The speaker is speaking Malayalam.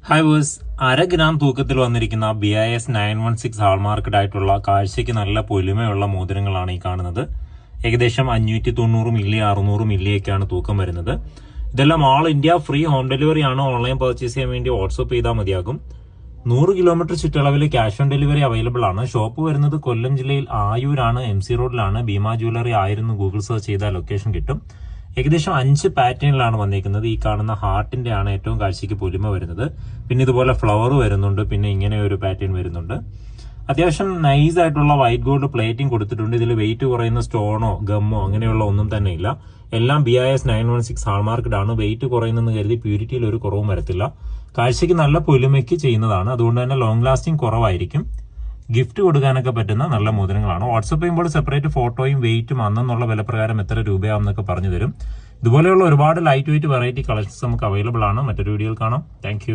ഹായ് വേഴ്സ്, 1/2 ഗ്രാം തൂക്കത്തിൽ വന്നിരിക്കുന്ന BIS 916 ഹാൾമാർക്കഡ് ആയിട്ടുള്ള കാഴ്ചയ്ക്ക് നല്ല പൊലിമയുള്ള മോതിരങ്ങളാണ് ഈ കാണുന്നത്. ഏകദേശം 590 മില്ലി 600 മില്ലിയൊക്കെയാണ് തൂക്കം വരുന്നത്. ഇതെല്ലാം all India free home delivery ആണ്. ഓൺലൈൻ പർച്ചേസ് ചെയ്യാൻ വേണ്ടി വാട്സ്ആപ്പ് ചെയ്താൽ മതിയാകും. 100 കിലോമീറ്റർ ചുറ്റളവിൽ ക്യാഷ് ഓൺ ഡെലിവറി അവൈലബിൾ ആണ്. ഷോപ്പ് വരുന്നത് കൊല്ലം ജില്ലയിൽ ആയൂരാണ്, MC റോഡിലാണ്. ഭീമ ജ്വല്ലറി ആയിരുന്നു ഗൂഗിൾ സെർച്ച് ചെയ്താൽ ലൊക്കേഷൻ കിട്ടും. ഏകദേശം 5 പാറ്റേണിലാണ് വന്നിരിക്കുന്നത്. ഈ കാണുന്ന ഹാർട്ടിന്റെ ആണ് ഏറ്റവും കാഴ്ചയ്ക്ക് പൊലിമ വരുന്നത്. പിന്നെ ഇതുപോലെ ഫ്ലവർ വരുന്നുണ്ട്. പിന്നെ ഇങ്ങനെ ഒരു പാറ്റേൺ വരുന്നുണ്ട്. അത്യാവശ്യം നൈസ് ആയിട്ടുള്ള വൈറ്റ് ഗോൾഡ് പ്ലേറ്റിംഗ് കൊടുത്തിട്ടുണ്ട്. ഇതിൽ വെയിറ്റ് കുറയുന്ന സ്റ്റോണോ ഗമ്മോ അങ്ങനെയുള്ള ഒന്നും തന്നെ ഇല്ല. എല്ലാം BIS 916 ഹാൾമാർക്കഡ് ആണ്. വെയിറ്റ് കുറയുന്നെന്ന് കരുതി പ്യൂരിറ്റിയിൽ ഒരു കുറവും വരത്തില്ല. കാഴ്ചയ്ക്ക് നല്ല പൊലിമയ്ക്ക് ചെയ്യുന്നതാണ്. അതുകൊണ്ട് തന്നെ ലോങ് ലാസ്റ്റിംഗ് കുറവായിരിക്കും. ഗിഫ്റ്റ് കൊടുക്കാനൊക്കെ പറ്റുന്ന നല്ല മോതിരങ്ങളാണ്. വാട്സ്ആപ്പ് ചെയ്യുമ്പോൾ സെപ്പറേറ്റ് ഫോട്ടോയും വെയിറ്റും അന്നുള്ള വിലപ്രകാരം എത്ര രൂപയാവും എന്നൊക്കെ പറഞ്ഞു തരും. ഇതുപോലെയുള്ള ഒരുപാട് ലൈറ്റ് വെയിറ്റ് വെറൈറ്റി കളക്ഷൻസ് നമുക്ക് അവൈലബിൾ ആണ്. മറ്റൊരു വീഡിയോയിൽ കാണാം. താങ്ക്